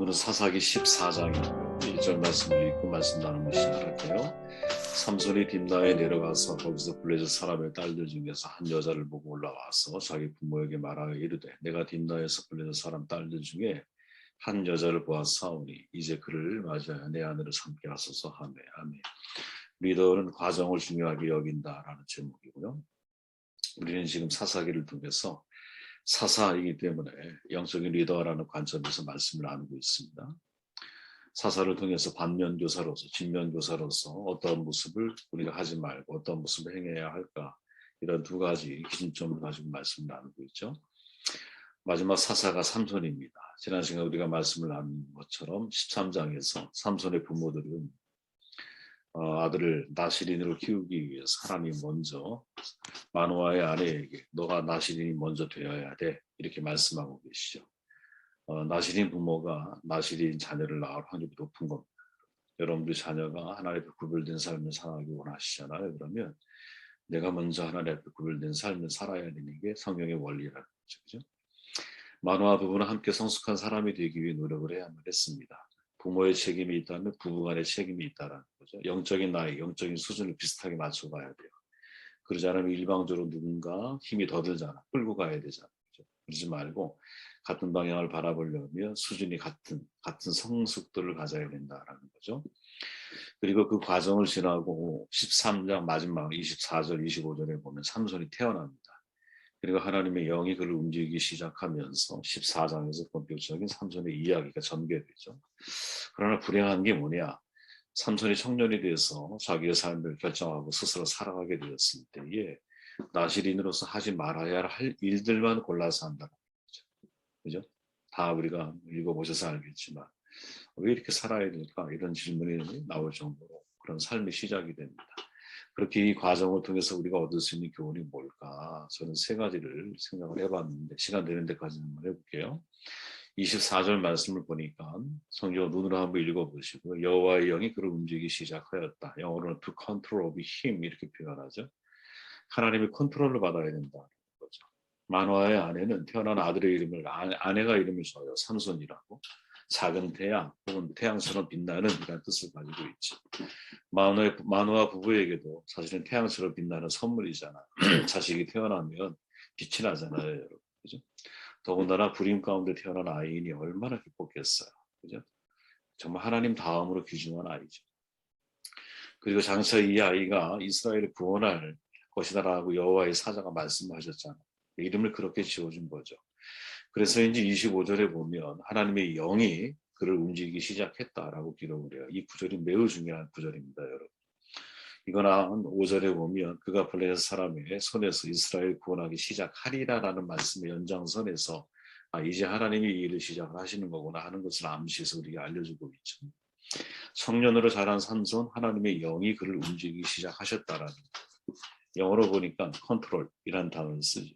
오늘은 사사기 14장이고요. 1절 말씀을 읽고 말씀 나누기 시작할게요. 삼손이 딥나에 내려가서 거기서 블레셋 사람의 딸들 중에서 한 여자를 보고 올라와서 자기 부모에게 말하여 이르되 내가 딥나에서 블레셋 사람 딸들 중에 한 여자를 보았사오니 이제 그를 맞이하여 내 아내를 삼게 하소서 하매. 아멘. 리더는 과정을 중요하게 여긴다라는 제목이고요. 우리는 지금 사사기를 통해서 사사이기 때문에 영적인 리더라는 관점에서 말씀을 나누고 있습니다. 사사를 통해서 반면교사로서 진면교사로서 어떤 모습을 우리가 하지 말고 어떤 모습을 행해야 할까, 이런 두 가지 기준점을 가지고 말씀을 나누고 있죠. 마지막 사사가 삼손입니다. 지난 시간에 우리가 말씀을 나눈 것처럼 13장에서 삼손의 부모들은 아들을 나실인으로 키우기 위해서 하나님 먼저 마노아의 아내에게 너가 나실인이 먼저 되어야 돼, 이렇게 말씀하고 계시죠. 나실인 부모가 나실인 자녀를 낳을 확률이 높은 겁니다. 여러분들 자녀가 하나님 앞에 구별된 삶을 살아가기 원하시잖아요. 그러면 내가 먼저 하나님 앞에 구별된 삶을 살아야 되는 게 성경의 원리라는 거죠. 그죠? 마노아 부부는 함께 성숙한 사람이 되기 위해 노력을 해야만 했습니다. 부모의 책임이 있다면 부부간의 책임이 있다는 거죠. 영적인 나이, 영적인 수준을 비슷하게 맞춰가야 돼요. 그러지 않으면 일방적으로 누군가 힘이 더 들잖아. 끌고 가야 되잖아. 그렇죠? 그러지 말고 같은 방향을 바라보려면 수준이 같은 성숙도를 가져야 된다라는 거죠. 그리고 그 과정을 지나고 13장 마지막 24절, 25절에 보면 삼손이 태어납니다. 그리고 하나님의 영이 그를 움직이기 시작하면서 14장에서 본격적인 삼손의 이야기가 전개되죠. 그러나 불행한 게 뭐냐? 삼손이 청년이 돼서 자기의 삶을 결정하고 스스로 살아가게 되었을 때에 나실인으로서 하지 말아야 할 일들만 골라서 한다는 거죠. 그죠? 다 우리가 읽어보셔서 알겠지만 왜 이렇게 살아야 될까? 이런 질문이 나올 정도로 그런 삶의 시작이 됩니다. 그렇게 이 과정을 통해서 우리가 얻을 수 있는 교훈이 뭘까? 저는 세 가지를 생각을 해봤는데 시간 되는 데까지 한번 해볼게요. 24절 말씀을 보니까 성경 눈으로 한번 읽어보시고 여호와의 영이 그를 움직이기 시작하였다. 영어로는 to control of him 이렇게 표현하죠. 하나님의 컨트롤을 받아야 된다는 거죠. 마노아의 아내는 태어난 아들의 이름을 아내가 이름을 줘요. 삼손이라고. 작은 태양 혹은 태양처럼 빛나는 이라는 뜻을 가지고 있죠. 마노아 부부에게도 사실은 태양처럼 빛나는 선물이잖아. 자식이 태어나면 빛이 나잖아요, 여러분. 그죠? 더군다나 불임 가운데 태어난 아이인이 얼마나 기뻤겠어요. 그죠? 정말 하나님 다음으로 귀중한 아이죠. 그리고 장차 이 아이가 이스라엘을 구원할 것이다라고 여호와의 사자가 말씀하셨잖아요. 이름을 그렇게 지어준 거죠. 그래서 이제 25절에 보면 하나님의 영이 그를 움직이기 시작했다라고 기록을 해요. 이 구절이 매우 중요한 구절입니다, 여러분. 이거나 5절에 보면 그가 블레셋 사람의 손에서 이스라엘 구원하기 시작하리라라는 말씀의 연장선에서 이제 하나님이 이 일을 시작을 하시는 거구나 하는 것을 암시해서 우리에게 알려주고 있죠. 청년으로 자란 삼손, 하나님의 영이 그를 움직이기 시작하셨다라는 거예요. 영어로 보니까 컨트롤이라는 단어를 쓰죠.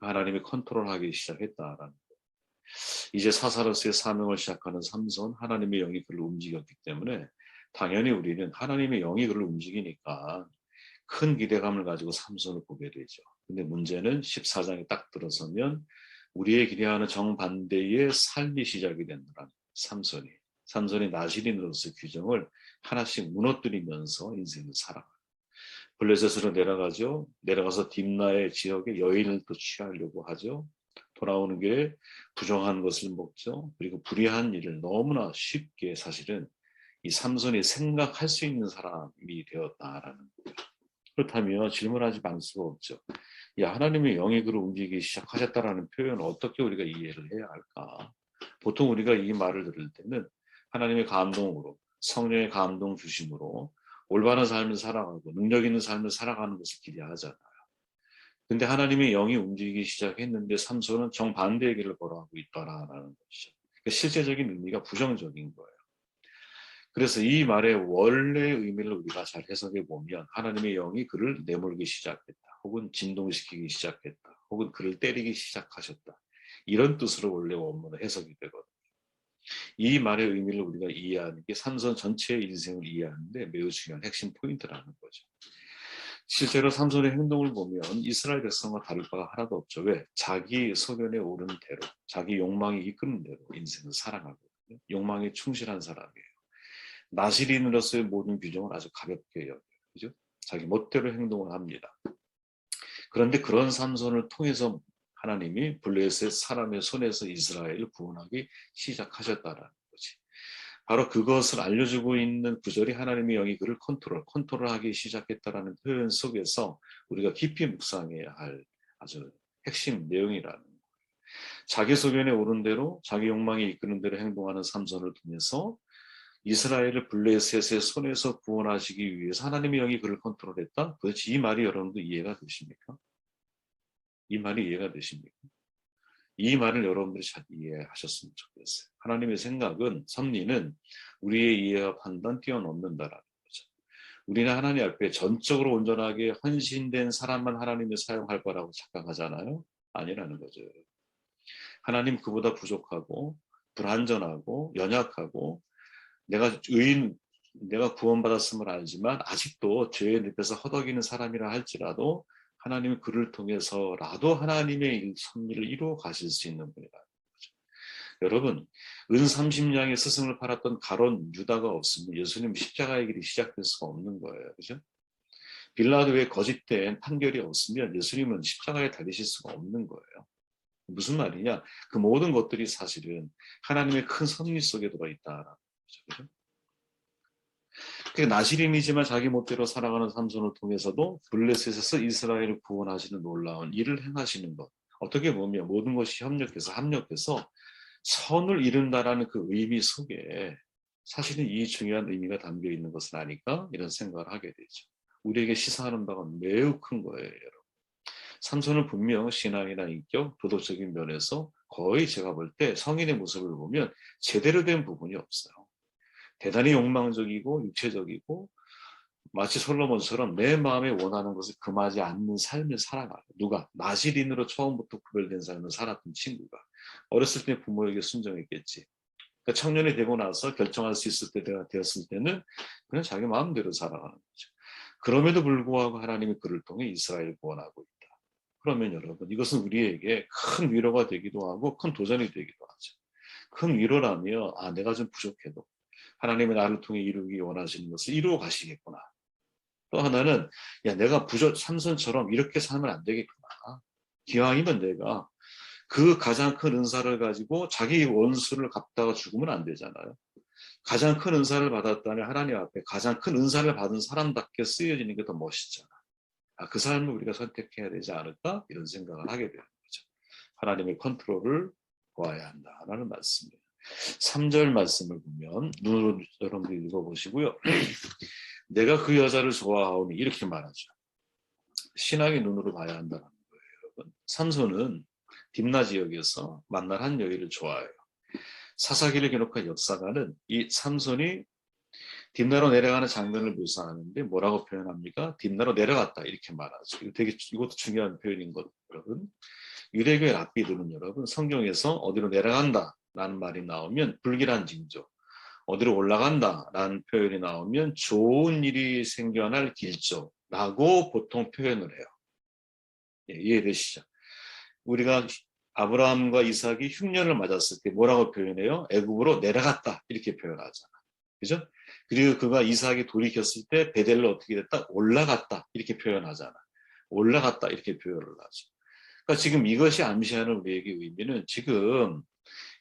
하나님이 컨트롤하기 시작했다라는 거예요. 이제 사사로서의 사명을 시작하는 삼손, 하나님의 영이 그를 움직였기 때문에 당연히 우리는 하나님의 영이 그를 움직이니까 큰 기대감을 가지고 삼손을 보게 되죠. 근데 문제는 14장에 딱 들어서면 우리의 기대하는 정반대의 삶이 시작이 된다는 삼손이 나실인으로서 규정을 하나씩 무너뜨리면서 인생을 살아가요. 블레셋으로 내려가죠. 내려가서 딥나의 지역에 여인을 또 취하려고 하죠. 돌아오는 길에 부정한 것을 먹죠. 그리고 불의한 일을 너무나 쉽게 사실은 이 삼손이 생각할 수 있는 사람이 되었다라는 거예요. 그렇다면 질문하지 않을 수가 없죠. 하나님의 영이 그를 움직이기 시작하셨다라는 표현을 어떻게 우리가 이해를 해야 할까? 보통 우리가 이 말을 들을 때는 하나님의 감동으로, 성령의 감동 주심으로 올바른 삶을 살아가고 능력 있는 삶을 살아가는 것을 기대하잖아요. 근데 하나님의 영이 움직이기 시작했는데 삼손은 정반대의 길을 걸어가고 있다라는 것이죠. 그러니까 실제적인 의미가 부정적인 거예요. 그래서 이 말의 원래의 의미를 우리가 잘 해석해 보면 하나님의 영이 그를 내몰기 시작했다. 혹은 진동시키기 시작했다. 혹은 그를 때리기 시작하셨다. 이런 뜻으로 원래 원문은 해석이 되거든요. 이 말의 의미를 우리가 이해하는 게 삼손 전체의 인생을 이해하는데 매우 중요한 핵심 포인트라는 거죠. 실제로 삼손의 행동을 보면 이스라엘 백성과 다를 바가 하나도 없죠. 왜? 자기 소견에 오른 대로, 자기 욕망이 이끄는 대로 인생을 살아가고 욕망에 충실한 사람이에요. 나시린으로서의 모든 규정을 아주 가볍게 여겨요. 그죠? 자기 멋대로 행동을 합니다. 그런데 그런 삼손을 통해서 하나님이 블레셋 사람의 손에서 이스라엘을 구원하기 시작하셨다라는 거지. 바로 그것을 알려주고 있는 구절이 하나님의 영이 그를 컨트롤하기 시작했다라는 표현 속에서 우리가 깊이 묵상해야 할 아주 핵심 내용이라는 거예요. 자기 소견에 오른 대로 자기 욕망이 이끄는 대로 행동하는 삼손을 통해서 이스라엘을 블레셋의 손에서 구원하시기 위해서 하나님의 영이 그를 컨트롤했다? 도대체 이 말이 여러분도 이해가 되십니까? 이 말이 이해가 되십니까? 이 말을 여러분들이 잘 이해하셨으면 좋겠어요. 하나님의 생각은, 섭리는 우리의 이해와 판단 뛰어넘는다라는 거죠. 우리는 하나님 앞에 전적으로 온전하게 헌신된 사람만 하나님이 사용할 거라고 착각하잖아요. 아니라는 거죠. 하나님 그보다 부족하고 불완전하고 연약하고 내가 구원받았음을 알지만 아직도 죄의 늪에서 허덕이는 사람이라 할지라도 하나님이 그를 통해서라도 하나님의 섭리를 이루어 가실 수 있는 분이라는 거죠. 여러분, 은 30냥의 스승을 팔았던 가론 유다가 없으면 예수님 십자가의 길이 시작될 수가 없는 거예요. 그죠? 빌라도의 거짓된 판결이 없으면 예수님은 십자가에 달리실 수가 없는 거예요. 무슨 말이냐? 그 모든 것들이 사실은 하나님의 큰 섭리 속에 들어있다라는 거죠. 그죠? 나시린이지만 자기 멋대로 살아가는 삼손을 통해서도 블레셋에서 이스라엘을 구원하시는 놀라운 일을 행하시는 것. 어떻게 보면 모든 것이 합력해서 선을 이룬다라는 그 의미 속에 사실은 이 중요한 의미가 담겨 있는 것을 아니까 이런 생각을 하게 되죠. 우리에게 시사하는 바가 매우 큰 거예요, 여러분. 삼손은 분명 신앙이나 인격, 도덕적인 면에서 거의 제가 볼 때 성인의 모습을 보면 제대로 된 부분이 없어요. 대단히 욕망적이고 육체적이고 마치 솔로몬처럼 내 마음에 원하는 것을 금하지 않는 삶을 살아가요. 누가? 나시린으로 처음부터 구별된 삶을 살았던 친구가. 어렸을 때 부모에게 순종했겠지. 그러니까 청년이 되고 나서 결정할 수 있을 때가 되었을 때는 그냥 자기 마음대로 살아가는 거죠. 그럼에도 불구하고 하나님이 그를 통해 이스라엘을 구원하고 있다. 그러면 여러분, 이것은 우리에게 큰 위로가 되기도 하고 큰 도전이 되기도 하죠. 큰 위로라며 내가 좀 부족해도 하나님이 나를 통해 이루기 원하시는 것을 이루어 가시겠구나. 또 하나는 내가 삼손처럼 이렇게 살면 안 되겠구나. 기왕이면 내가 그 가장 큰 은사를 가지고 자기 원수를 갚다가 죽으면 안 되잖아요. 가장 큰 은사를 받았다면 하나님 앞에 가장 큰 은사를 받은 사람답게 쓰여지는 게 더 멋있잖아. 그 삶을 우리가 선택해야 되지 않을까? 이런 생각을 하게 되는 거죠. 하나님의 컨트롤을 보아야 한다라는 말씀이에요. 3절 말씀을 보면 눈으로 여러분들 읽어보시고요. 내가 그 여자를 좋아하오니 이렇게 말하죠. 신앙의 눈으로 봐야 한다는 거예요, 여러분. 삼손은 딥나 지역에서 만난 한 여인을 좋아해요. 사사기를 기록한 역사가는 이 삼손이 딥나로 내려가는 장면을 묘사하는데 뭐라고 표현합니까? 딥나로 내려갔다 이렇게 말하죠. 이것도 중요한 표현인 것, 여러분. 유대교의 랍비들은 여러분 성경에서 어디로 내려간다 라는 말이 나오면 불길한 징조, 어디로 올라간다라는 표현이 나오면 좋은 일이 생겨날 길조라고 보통 표현을 해요. 이해되시죠? 우리가 아브라함과 이삭이 흉년을 맞았을 때 뭐라고 표현해요? 애굽으로 내려갔다 이렇게 표현하잖아. 그죠? 그리고 그가 이삭이 돌이켰을 때 베델로 어떻게 됐다? 올라갔다 이렇게 표현하잖아. 올라갔다 이렇게 표현을 하죠. 그러니까 지금 이것이 암시하는 우리에게 의미는 지금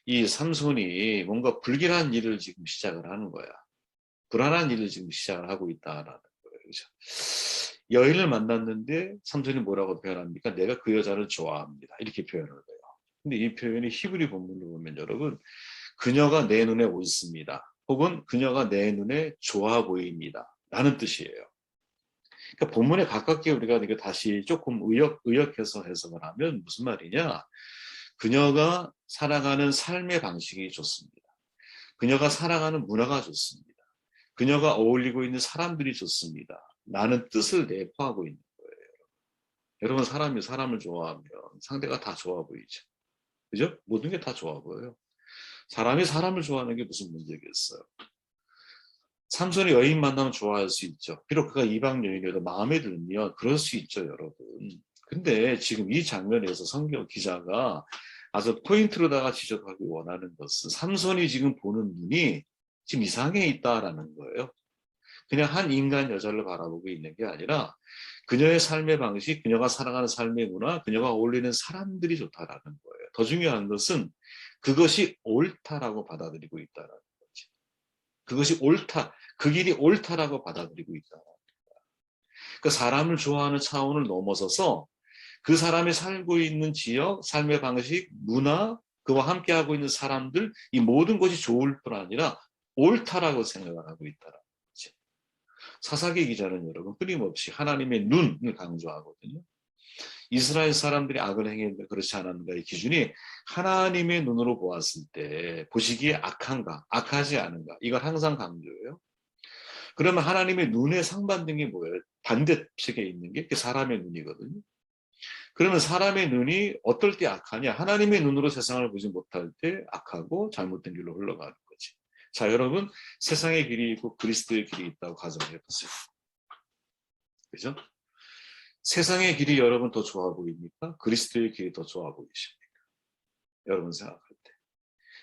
이 삼손이 뭔가 불길한 일을 지금 시작을 하는 거야. 불안한 일을 지금 시작을 하고 있다라는 거예요. 그렇죠? 여인을 만났는데 삼손이 뭐라고 표현합니까? 내가 그 여자를 좋아합니다. 이렇게 표현을 해요. 근데 이 표현이 히브리 본문을 보면 여러분, 그녀가 내 눈에 옳습니다. 혹은 그녀가 내 눈에 좋아 보입니다. 라는 뜻이에요. 그러니까 본문에 가깝게 우리가 이거 다시 조금 의역해서 해석을 하면 무슨 말이냐? 그녀가 살아가는 삶의 방식이 좋습니다. 그녀가 살아가는 문화가 좋습니다. 그녀가 어울리고 있는 사람들이 좋습니다. 라는 뜻을 내포하고 있는 거예요. 여러분, 사람이 사람을 좋아하면 상대가 다 좋아 보이죠. 그죠? 모든 게 다 좋아 보여요. 사람이 사람을 좋아하는 게 무슨 문제겠어요? 삼손이 여인 만나면 좋아할 수 있죠. 비록 그가 이방 여인이라도 마음에 들면 그럴 수 있죠, 여러분. 근데 지금 이 장면에서 성경 기자가 아주 포인트로다가 지적하기 원하는 것은 삼손이 지금 보는 눈이 지금 이상해 있다라는 거예요. 그냥 한 인간 여자를 바라보고 있는 게 아니라 그녀의 삶의 방식, 그녀가 살아가는 삶의 문화, 그녀가 어울리는 사람들이 좋다라는 거예요. 더 중요한 것은 그것이 옳다라고 받아들이고 있다는 거지. 그것이 옳다, 그 길이 옳다라고 받아들이고 있다. 그 사람을 좋아하는 차원을 넘어서서 그 사람이 살고 있는 지역, 삶의 방식, 문화, 그와 함께하고 있는 사람들, 이 모든 것이 좋을 뿐 아니라 옳다라고 생각을 하고 있다라는 거지. 사사기 기자는 여러분 끊임없이 하나님의 눈을 강조하거든요. 이스라엘 사람들이 악을 행했는데 그렇지 않았는가의 기준이 하나님의 눈으로 보았을 때 보시기에 악한가, 악하지 않은가, 이걸 항상 강조해요. 그러면 하나님의 눈에 상반된 게 뭐예요? 반대측에 있는 게 사람의 눈이거든요. 그러면 사람의 눈이 어떨 때 악하냐? 하나님의 눈으로 세상을 보지 못할 때 악하고 잘못된 길로 흘러가는 거지. 자, 여러분, 세상의 길이 있고 그리스도의 길이 있다고 가정해 보세요. 그죠? 세상의 길이 여러분 더 좋아 보입니까? 그리스도의 길이 더 좋아 보이십니까? 여러분 생각할 때.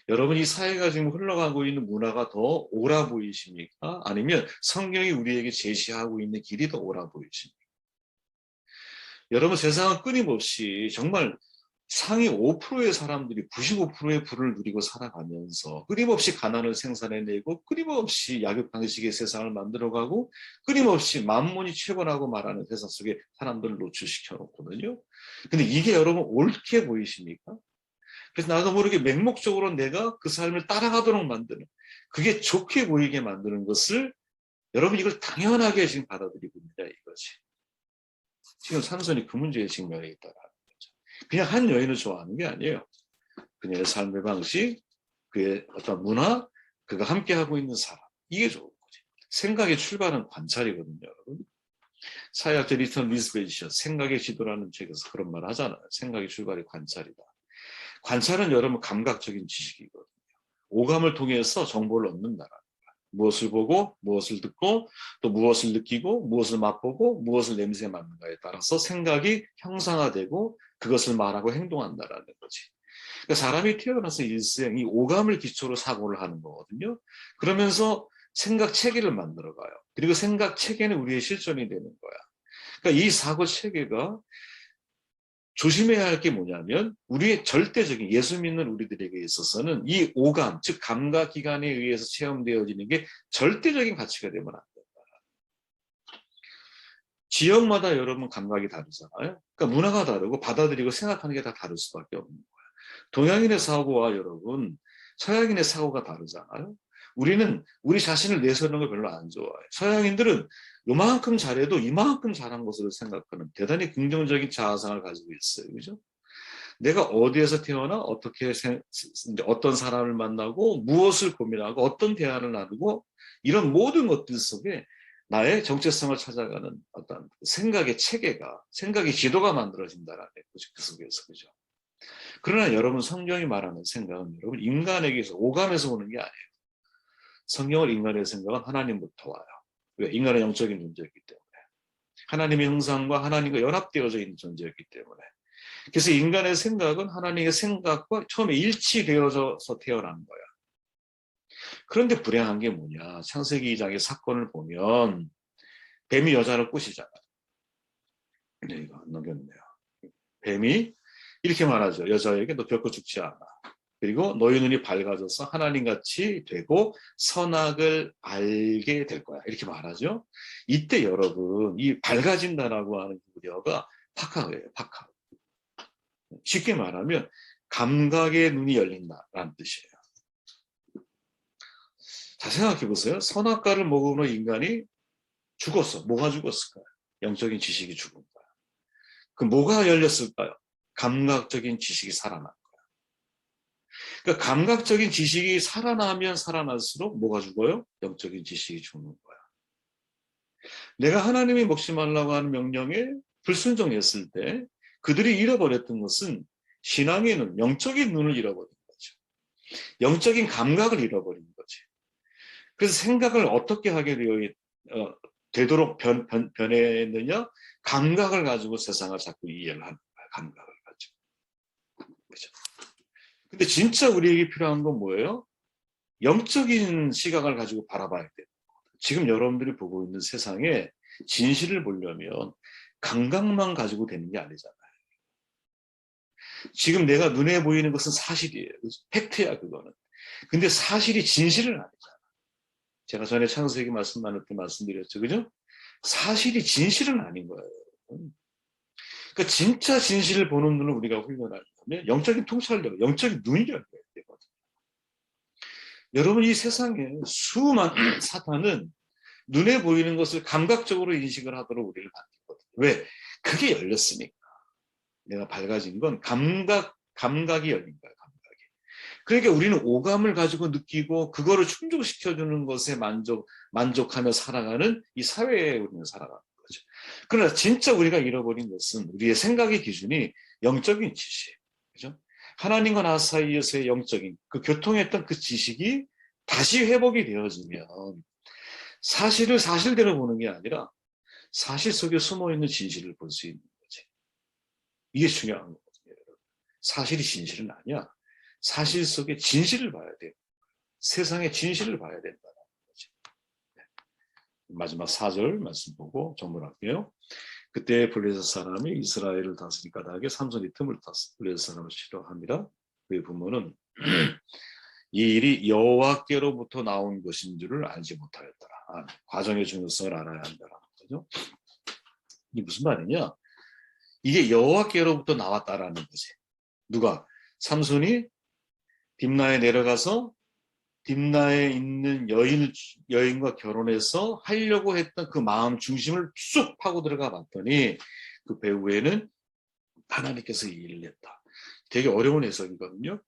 여러분 이 사회가 지금 흘러가고 있는 문화가 더 옳아 보이십니까? 아니면 성경이 우리에게 제시하고 있는 길이 더 옳아 보이십니까? 여러분 세상은 끊임없이 정말 상위 5%의 사람들이 95%의 부를 누리고 살아가면서 끊임없이 가난을 생산해내고 끊임없이 약육강식의 세상을 만들어가고 끊임없이 만문이 최고라고 말하는 세상 속에 사람들을 노출시켜 놓거든요. 근데 이게 여러분 옳게 보이십니까? 그래서 나도 모르게 맹목적으로 내가 그 삶을 따라가도록 만드는, 그게 좋게 보이게 만드는 것을 여러분 이걸 당연하게 지금 받아들이고 있다 이거지. 지금 삼손이 그 문제에 직면해 있다라는 거죠. 그냥 한 여인을 좋아하는 게 아니에요. 그녀의 삶의 방식, 그의 어떤 문화, 그가 함께하고 있는 사람, 이게 좋은 거지. 생각의 출발은 관찰이거든요, 여러분. 사회학자 리턴 리스베이션 생각의 지도라는 책에서 그런 말 하잖아요. 생각의 출발이 관찰이다. 관찰은 여러분 감각적인 지식이거든요. 오감을 통해서 정보를 얻는다라는 거야. 무엇을 보고 무엇을 듣고 또 무엇을 느끼고 무엇을 맛보고 무엇을 냄새 맡는가에 따라서 생각이 형상화되고 그것을 말하고 행동한다라는 거지. 그러니까 사람이 태어나서 일생 이 오감을 기초로 사고를 하는 거거든요. 그러면서 생각 체계를 만들어가요. 그리고 생각 체계는 우리의 실존이 되는 거야. 그러니까 이 사고 체계가 조심해야 할 게 뭐냐면 우리의 절대적인 예수 믿는 우리들에게 있어서는 이 오감, 즉 감각기관에 의해서 체험되어지는 게 절대적인 가치가 되면 안 된다. 지역마다 여러분 감각이 다르잖아요. 그러니까 문화가 다르고 받아들이고 생각하는 게 다 다를 수밖에 없는 거예요. 동양인의 사고와 여러분 서양인의 사고가 다르잖아요. 우리는 우리 자신을 내세우는 걸 별로 안 좋아해요. 서양인들은 요만큼 잘해도 이만큼 잘한 것으로 생각하는 대단히 긍정적인 자아상을 가지고 있어요. 그죠? 내가 어디에서 태어나 어떻게 어떤 사람을 만나고 무엇을 고민하고 어떤 대화를 나누고 이런 모든 것들 속에 나의 정체성을 찾아가는 어떤 생각의 체계가 생각의 지도가 만들어진다라는 거죠. 그 속에서. 그죠? 그러나 여러분 성경이 말하는 생각은 여러분 인간에게서 오감에서 오는 게 아니에요. 성경을 인간의 생각은 하나님부터 와요. 왜? 인간은 영적인 존재였기 때문에. 하나님의 형상과 하나님과 연합되어져 있는 존재였기 때문에. 그래서 인간의 생각은 하나님의 생각과 처음에 일치되어져서 태어난 거야. 그런데 불행한 게 뭐냐. 창세기 2장의 사건을 보면 뱀이 여자를 꼬시잖아요. 네, 이거 안 넘겼네요. 뱀이 이렇게 말하죠. 여자에게 너 결코 죽지 않아. 그리고 너희 눈이 밝아져서 하나님같이 되고 선악을 알게 될 거야. 이렇게 말하죠. 이때 여러분 이 밝아진다라고 하는 우려가 파카예요. 파카. 쉽게 말하면 감각의 눈이 열린다라는 뜻이에요. 자 생각해 보세요. 선악과를 먹으면 인간이 죽었어. 뭐가 죽었을까요? 영적인 지식이 죽은 거야. 그 뭐가 열렸을까요? 감각적인 지식이 살아난 거야. 그러니까 감각적인 지식이 살아나면 살아날수록 뭐가 죽어요? 영적인 지식이 죽는 거야. 내가 하나님이 먹지 말라고 하는 명령에 불순종했을 때 그들이 잃어버렸던 것은 신앙의 눈, 영적인 눈을 잃어버린 거죠. 영적인 감각을 잃어버린 거지. 그래서 생각을 어떻게 하게 되도록 변했느냐? 감각을 가지고 세상을 자꾸 이해를 하는 거야. 감각을 가지고. 그렇죠? 근데 진짜 우리에게 필요한 건 뭐예요? 영적인 시각을 가지고 바라봐야 돼요. 지금 여러분들이 보고 있는 세상에 진실을 보려면 감각만 가지고 되는 게 아니잖아요. 지금 내가 눈에 보이는 것은 사실이에요. 팩트야, 그거는. 근데 사실이 진실은 아니잖아. 제가 전에 창세기 말씀 나눌 때 말씀드렸죠. 그죠? 사실이 진실은 아닌 거예요. 그러니까 진짜 진실을 보는 눈을 우리가 훈련하려면 영적인 통찰력, 영적인 눈이 열려야 되거든요. 여러분, 이 세상에 수많은 사탄은 눈에 보이는 것을 감각적으로 인식을 하도록 우리를 만들거든요. 왜? 그게 열렸으니까. 내가 밝아진 건 감각이 열린 거야, 감각이. 그러니까 우리는 오감을 가지고 느끼고 그거를 충족시켜주는 것에 만족하며 살아가는 이 사회에 우리는 살아가는 거죠. 그러나 진짜 우리가 잃어버린 것은 우리의 생각의 기준이 영적인 지식, 그죠? 하나님과 나 사이에서의 영적인 그 교통했던 그 지식이 다시 회복이 되어지면 사실을 사실대로 보는 게 아니라 사실 속에 숨어있는 진실을 볼 수 있는 거지. 이게 중요한 거거든요. 사실이 진실은 아니야. 사실 속에 진실을 봐야 돼요. 세상의 진실을 봐야 된다는 거지. 마지막 4절 말씀 보고 정문할게요. 그때 블레셋 사람이 이스라엘을 다스릴 까닭에 삼손이 틈을 탔어. 블레셋 사람을 싫어합니다. 그의 부모는 이 일이 여호와께로부터 나온 것인 줄을 알지 못하였더라. 과정의 중요성을 알아야 한다라는 거죠. 이게 무슨 말이냐? 이게 여호와께로부터 나왔다라는 거지. 누가? 삼손이 딥나에 내려가서 딥나에 있는 여인과 결혼해서 하려고 했던 그 마음 중심을 쑥 파고 들어가 봤더니 그 배후에는 하나님께서 이 일을 했다. 되게 어려운 해석이거든요.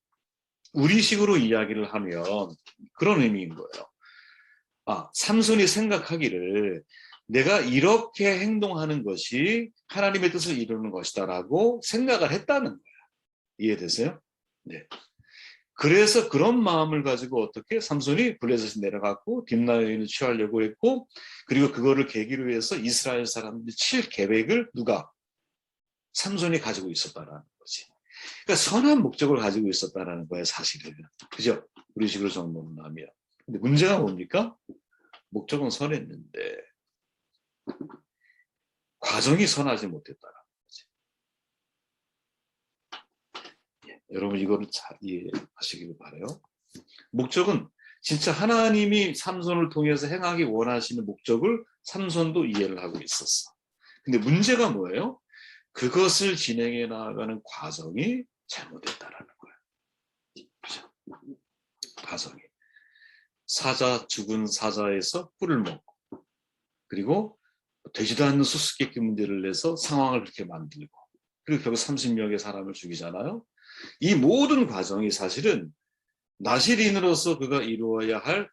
우리식으로 이야기를 하면 그런 의미인 거예요. 삼손이 생각하기를 내가 이렇게 행동하는 것이 하나님의 뜻을 이루는 것이다라고 생각을 했다는 거야. 이해되세요? 네. 그래서 그런 마음을 가지고 어떻게 삼손이 블레셋에 내려갔고 딥나여인을 취하려고 했고, 그리고 그거를 계기로 해서 이스라엘 사람들이 칠 계획을 누가? 삼손이 가지고 있었다라는 거지. 그러니까 선한 목적을 가지고 있었다라는 거예요, 사실은. 그죠? 우리 식으로 정리하면. 근데 문제가 뭡니까? 목적은 선했는데 과정이 선하지 못했다라는 거지. 여러분 이거를 잘 이해하시길 바라요. 목적은 진짜 하나님이 삼손을 통해서 행하기 원하시는 목적을 삼손도 이해를 하고 있었어. 근데 문제가 뭐예요? 그것을 진행해 나가는 과정이 잘못됐다라는 거예요. 그렇죠? 과정이. 죽은 사자에서 뿔을 먹고, 그리고 되지도 않는 수수께끼 문제를 내서 상황을 그렇게 만들고, 그리고 결국 30명의 사람을 죽이잖아요. 이 모든 과정이 사실은 나시린으로서 그가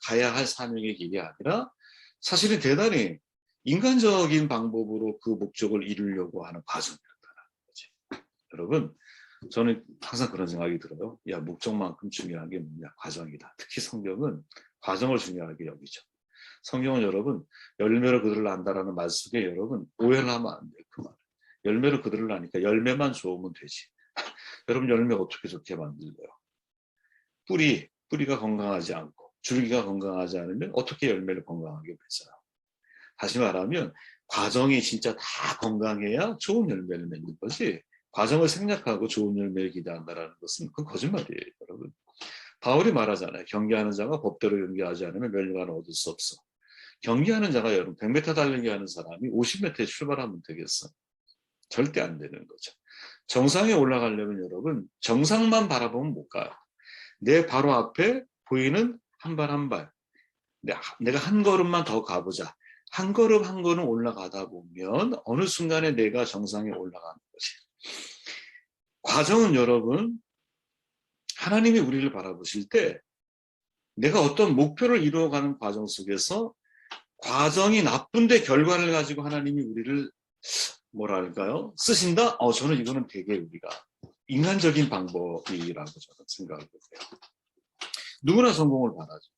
가야 할 사명의 길이 아니라 사실은 대단히 인간적인 방법으로 그 목적을 이루려고 하는 과정이었다는 거지. 여러분, 저는 항상 그런 생각이 들어요. 목적만큼 중요한 게 뭐냐? 과정이다. 특히 성경은 과정을 중요하게 여기죠. 성경은 여러분, 열매로 그들을 안다라는 말 속에 여러분, 오해를 하면 안 돼요. 그 말. 열매로 그들을 아니까 열매만 좋으면 되지. 여러분, 열매 어떻게 좋게 만들어요? 뿌리가 건강하지 않고 줄기가 건강하지 않으면 어떻게 열매를 건강하게 맺어요? 다시 말하면 과정이 진짜 다 건강해야 좋은 열매를 맺는 거지, 과정을 생략하고 좋은 열매를 기대한다는 것은 그건 거짓말이에요, 여러분. 바울이 말하잖아요. 경계하는 자가 법대로 경계하지 않으면 멸류관을 얻을 수 없어. 경계하는 자가 여러분 100m 달리기 하는 사람이 50m에 출발하면 되겠어? 절대 안 되는 거죠. 정상에 올라가려면 여러분 정상만 바라보면 못 가요. 내 바로 앞에 보이는 한 발 한 발, 내가 한 걸음만 더 가보자. 한 걸음 한 걸음 올라가다 보면 어느 순간에 내가 정상에 올라가는 거지. 과정은 여러분, 하나님이 우리를 바라보실 때 내가 어떤 목표를 이루어가는 과정 속에서 과정이 나쁜데 결과를 가지고 하나님이 우리를 뭐랄까요? 쓰신다? 저는 이거는 되게 우리가 인간적인 방법이라고 저는 생각하고요. 누구나 성공을 바라죠.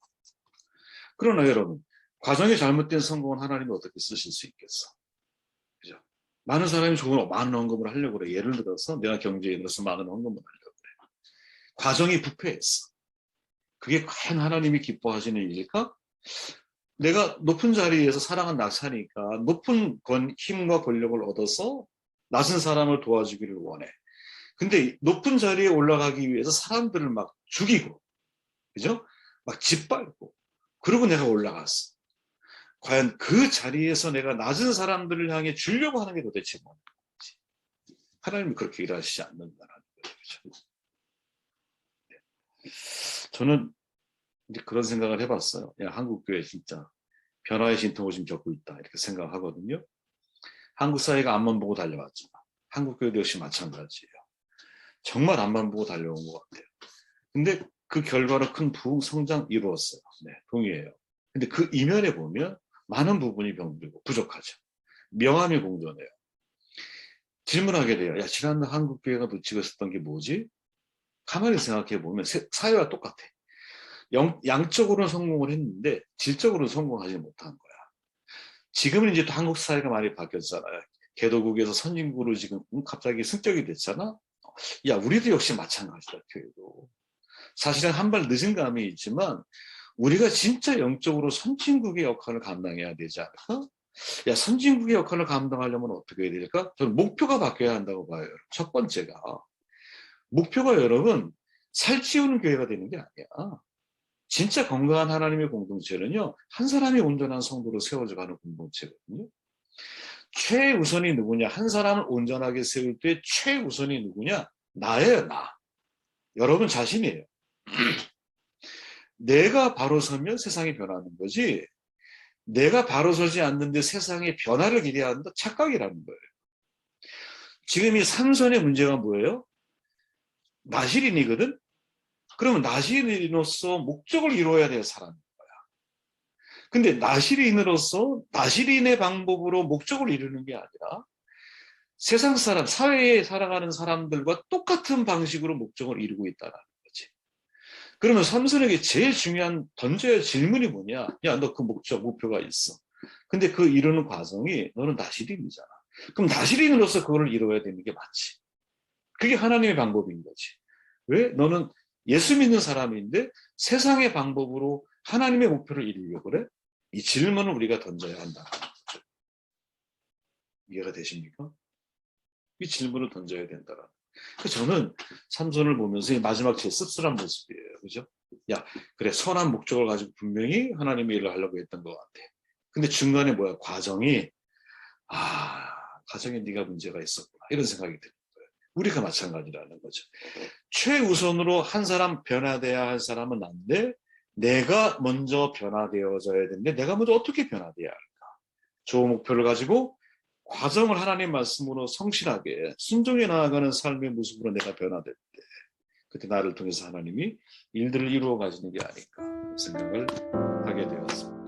그러나 여러분, 과정이 잘못된 성공은 하나님이 어떻게 쓰실 수 있겠어? 그죠? 많은 사람이 많은 헌금을 하려고 그래. 예를 들어서 내가 경제에 들어서 많은 헌금을 하려고 그래. 과정이 부패했어. 그게 과연 하나님이 기뻐하시는 일일까? 내가 높은 자리에서 사랑은 낙사니까 높은 힘과 권력을 얻어서 낮은 사람을 도와주기를 원해. 근데 높은 자리에 올라가기 위해서 사람들을 막 죽이고, 그죠? 막 짓밟고, 그러고 내가 올라갔어. 과연 그 자리에서 내가 낮은 사람들을 향해 주려고 하는 게 도대체 뭔지. 하나님은 그렇게 일하시지 않는다는 거죠. 저는 이제 그런 생각을 해봤어요. 야, 한국교회 진짜 변화의 진통을 지금 겪고 있다, 이렇게 생각하거든요. 한국 사회가 앞만 보고 달려왔잖아. 한국교회도 역시 마찬가지예요. 정말 앞만 보고 달려온 것 같아요. 근데 그 결과로 큰 부흥 성장 이루었어요. 네, 동의해요. 근데 그 이면에 보면 많은 부분이 병들고 부족하죠. 명암이 공존해요. 질문하게 돼요. 야, 지난날 한국교회가 놓치고 있었던 게 뭐지? 가만히 생각해 보면 사회와 똑같아. 양적으로는 성공을 했는데 질적으로는 성공하지 못한 거야. 지금은 이제 또 한국 사회가 많이 바뀌었잖아요. 개도국에서 선진국으로 지금 갑자기 승격이 됐잖아. 야, 우리도 역시 마찬가지다, 교회도. 사실은 한 발 늦은 감이 있지만 우리가 진짜 영적으로 선진국의 역할을 감당해야 되지 않을까? 야, 선진국의 역할을 감당하려면 어떻게 해야 될까? 저는 목표가 바뀌어야 한다고 봐요. 첫 번째가. 목표가 여러분, 살찌우는 교회가 되는 게 아니야. 진짜 건강한 하나님의 공동체는요, 한 사람이 온전한 성도로 세워져 가는 공동체거든요. 최우선이 누구냐? 한 사람을 온전하게 세울 때 최우선이 누구냐? 나예요, 나. 여러분 자신이에요. 내가 바로 서면 세상이 변하는 거지, 내가 바로 서지 않는데 세상의 변화를 기대한다? 착각이라는 거예요. 지금 이 삼선의 문제가 뭐예요? 나시린이거든? 그러면 나시린으로서 목적을 이루어야 될 사람인 거야. 근데 나시린으로서 나시린의 방법으로 목적을 이루는 게 아니라 세상 사람, 사회에 살아가는 사람들과 똑같은 방식으로 목적을 이루고 있다는 거지. 그러면 삼손에게 제일 중요한 던져야 할 질문이 뭐냐? 야, 너 그 목적, 목표가 있어. 근데 그 이루는 과정이 너는 나시린이잖아. 그럼 나시린으로서 그걸 이루어야 되는 게 맞지. 그게 하나님의 방법인 거지. 왜? 너는 예수 믿는 사람인데 세상의 방법으로 하나님의 목표를 이루려고 그래? 이 질문을 우리가 던져야 한다. 이해가 되십니까? 이 질문을 던져야 된다라. 저는 삼손을 보면서 이 마지막 제 씁쓸한 모습이에요. 그죠? 야, 그래, 선한 목적을 가지고 분명히 하나님의 일을 하려고 했던 것 같아. 근데 중간에 뭐야? 과정이, 과정에 네가 문제가 있었구나, 이런 생각이 드는 거예요. 우리가 마찬가지라는 거죠. 최우선으로 한 사람 변화돼야 할 사람은 난데 내가 먼저 변화되어져야 되는데 내가 먼저 어떻게 변화돼야 할까? 좋은 목표를 가지고 과정을 하나님 말씀으로 성실하게 순종해 나아가는 삶의 모습으로 내가 변화될 때 그때 나를 통해서 하나님이 일들을 이루어 가시는 게 아닐까 생각을 하게 되었습니다.